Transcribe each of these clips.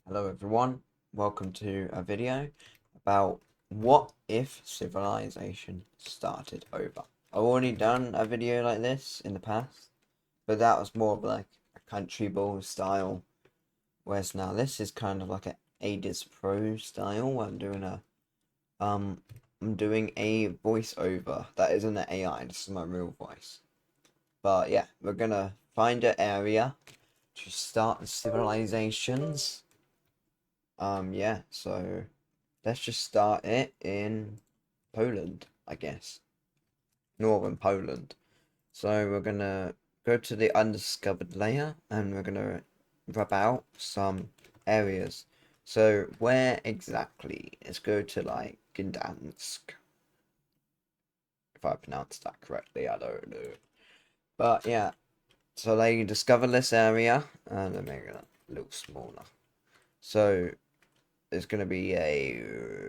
Hello everyone, welcome to a video about what if civilization started over. I've already done a video like this in the past, but that was more of like a country ball style, whereas now this is kind of like a Aidis Pro style where I'm doing a voiceover. That isn't an AI, this is my real voice. But yeah, we're gonna find an area to start the civilizations. Yeah, so let's just start it in Poland, I guess. Northern Poland. So we're gonna go to the undiscovered layer and we're gonna rub out some areas. So where exactly? Let's go to like Gdansk. If I pronounced that correctly, I don't know. But yeah, so they discover this area and they make it a little smaller. So there's going to be a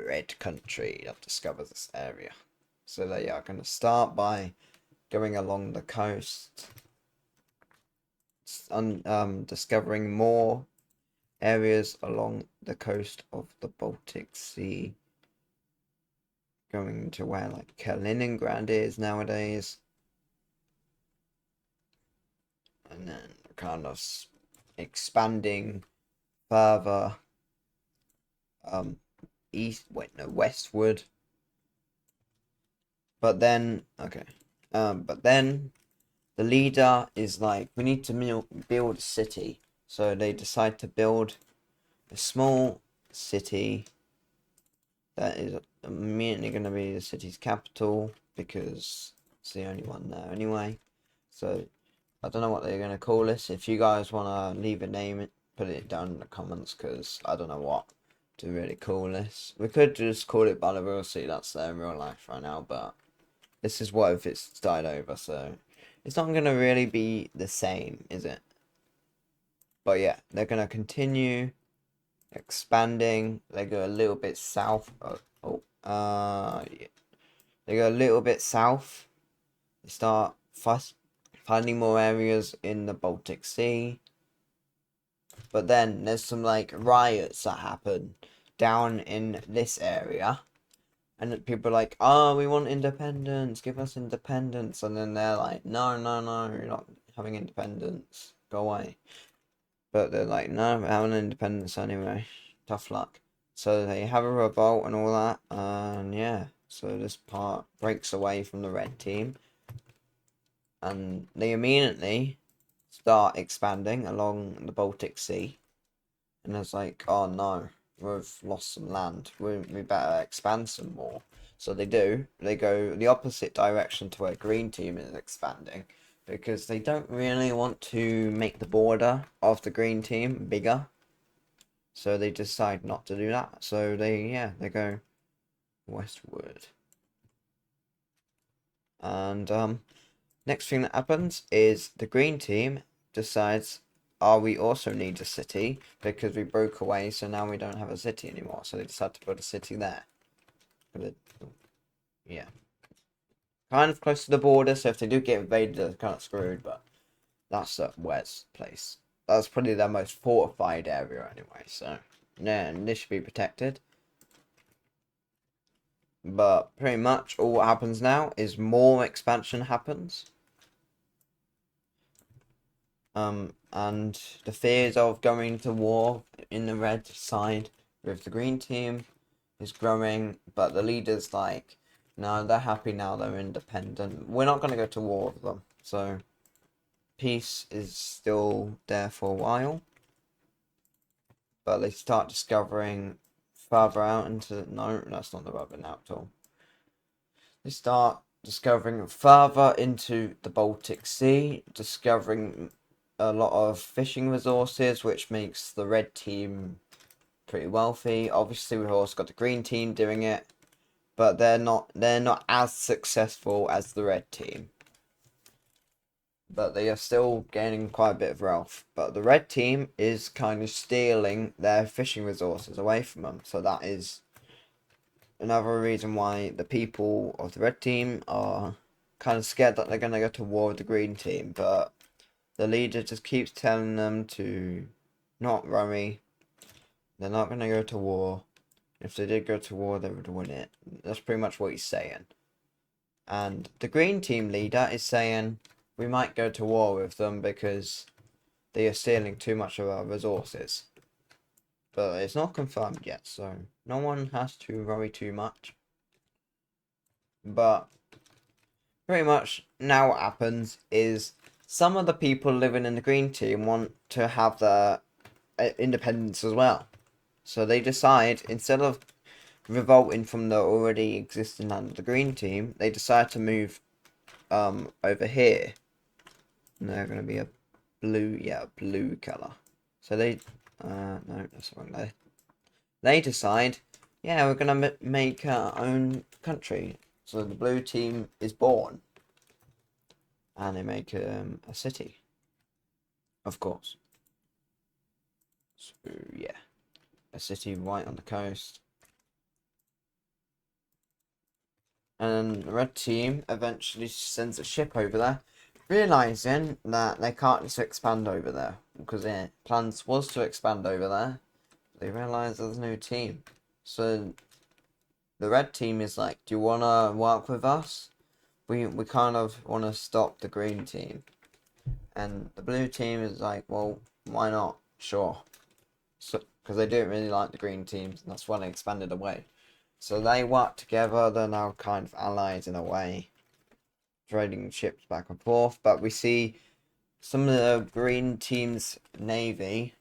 red country that discovers this area. So they are going to start by going along the coast, discovering more areas along the coast of the Baltic Sea, going to where like Kaliningrad is nowadays, and then kind of expanding further westward. But then the leader is like, we need to build a city. So they decide to build a small city that is immediately going to be the city's capital because it's the only one there anyway. So I don't know what they're going to call this. If you guys want to leave a name, put it down in the comments because I don't know what to really call this. We could just call it Belarusi, that's their real life right now, but this is what if it's died over, so it's not going to really be the same, is it? But yeah, they're going to continue expanding. They go a little bit south. Yeah. They go a little bit south. They start finding more areas in the Baltic Sea. But then there's some like riots that happen down in this area. And people are like, oh, we want independence, give us independence. And then they're like, no, no, no, you're not having independence, go away. But they're like, no, we're having independence anyway, tough luck. So they have a revolt and all that, and yeah, so this part breaks away from the red team. And they immediately start expanding along the Baltic Sea. And it's like, oh no, we've lost some land. We better expand some more. So they do. They go the opposite direction to where green team is expanding because they don't really want to make the border of the green team bigger. So they decide not to do that. So they go westward. And next thing that happens is the green team decides, oh, we also need a city because we broke away, so now we don't have a city anymore. So they decide to put a city there. Yeah. Kind of close to the border, so if they do get invaded, they're kind of screwed, but that's Wes place. That's probably their most fortified area anyway, so yeah, and this should be protected. But pretty much all what happens now is more expansion happens. And the fears of going to war in the red side with the green team is growing, but the leader's like, no, they're happy now, they're independent. We're not going to go to war with them. So peace is still there for a while. But they start discovering further out into, no, that's not the rubber now at all. They start discovering further into the Baltic Sea, discovering a lot of fishing resources, which makes the red team pretty wealthy. Obviously, we've also got the green team doing it, but they're not as successful as the red team. But they are still gaining quite a bit of wealth. But the red team is kind of stealing their fishing resources away from them. So that is another reason why the people of the red team are kind of scared that they're going to go to war with the green team. But the leader just keeps telling them to not worry. They're not going to go to war. If they did go to war, they would win it. That's pretty much what he's saying. And the green team leader is saying we might go to war with them because they are stealing too much of our resources. But it's not confirmed yet, so no one has to worry too much. But pretty much now what happens is some of the people living in the green team want to have their independence as well. So they decide, instead of revolting from the already existing land of the green team, they decide to move over here. And they're going to be a blue colour. So they, no, that's wrong there. They decide, yeah, we're going to make our own country. So the blue team is born. And they make a city. Of course. So, yeah. A city right on the coast. And the red team eventually sends a ship over there, realizing that they can't just expand over there, because their plans was to expand over there. They realize there's no team. So the red team is like, do you want to work with us? We kind of want to stop the green team. And the blue team is like, well, why not? Sure. So, because they don't really like the green teams, and that's why they expanded away. So they work together, they're now kind of allies in a way, trading ships back and forth, but we see some of the green team's navy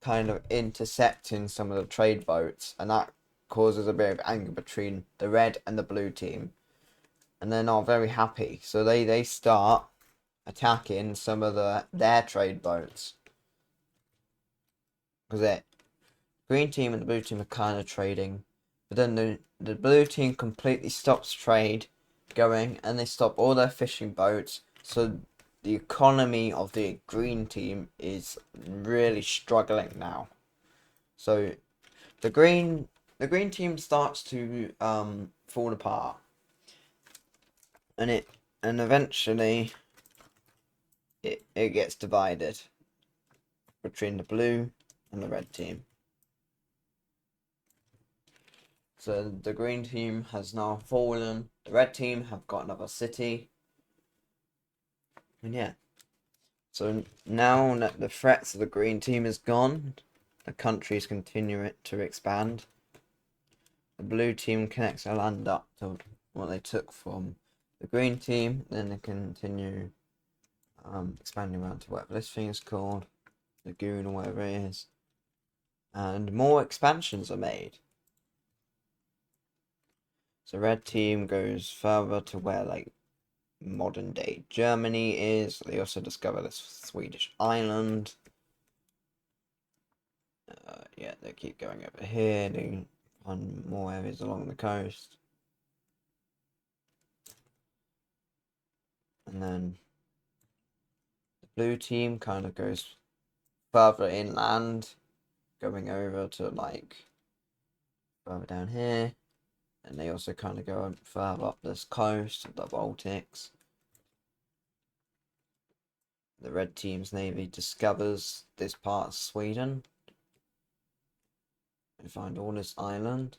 kind of intercepting some of the trade boats, and that causes a bit of anger between the red and the blue team, and they're not very happy, so they start attacking some of their trade boats, because the green team and the blue team are kind of trading. But then the blue team completely stops trade going, and they stop all their fishing boats. So the economy of the green team is really struggling now. So the green team starts to fall apart, and eventually it gets divided between the blue and the red team. So the green team has now fallen. The red team have got another city. And yeah. So now that the threats of the green team is gone, the countries continue to expand. The blue team connects their land up to what they took from the green team. Then they continue expanding around to whatever this thing is called. Lagoon or whatever it is. And more expansions are made. So red team goes further to where like modern day Germany is. They also discover this Swedish island. Yeah, they keep going over here. They find more areas along the coast. And then the blue team kind of goes further inland, going over to like further down here. And they also kind of go further up this coast of the Baltics. The red team's navy discovers this part of Sweden. They find all this island.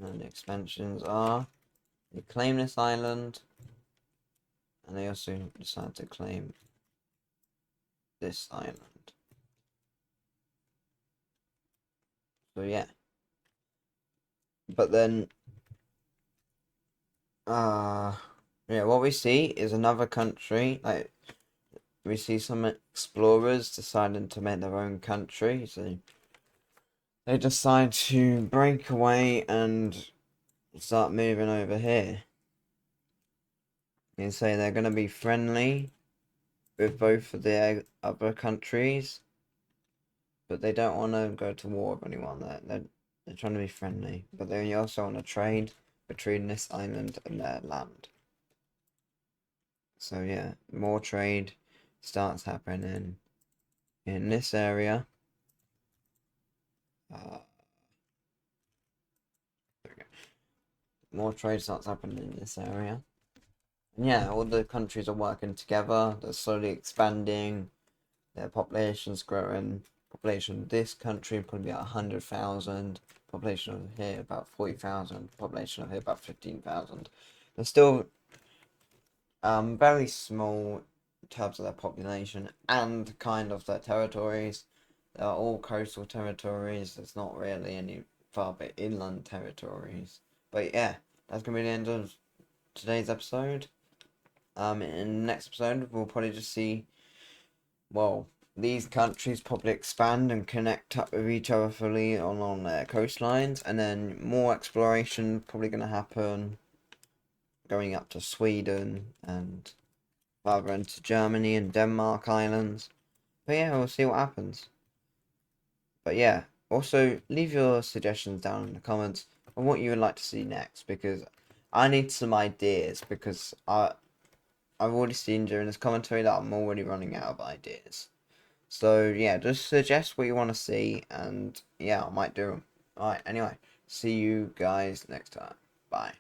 And the expansions are, they claim this island. And they also decide to claim this island. So yeah. But then, yeah, what we see is another country, like, we see some explorers deciding to make their own country, so they decide to break away and start moving over here. And say they're going to be friendly with both of the other countries, but they don't want to go to war with anyone. They're trying to be friendly, but they also want to trade between this island and their land. So yeah, more trade starts happening in this area. More trade starts happening in this area. And yeah, all the countries are working together. They're slowly expanding. Their population's growing Population of this country probably about 100,000. Population of here about 40,000. Population of here about 15,000. They're still very small in terms of their population and kind of their territories. They're all coastal territories. There's not really any far bit inland territories. But yeah, that's gonna be the end of today's episode. In the next episode, we'll probably just see, well, these countries probably expand and connect up with each other fully along their coastlines, and then more exploration probably going to happen going up to Sweden and further into Germany and Denmark islands. But yeah, we'll see what happens. But yeah, also leave your suggestions down in the comments on what you would like to see next, because I need some ideas, because I've already seen during this commentary that I'm already running out of ideas. So yeah, just suggest what you want to see, and yeah, I might do them. Alright, anyway, see you guys next time. Bye.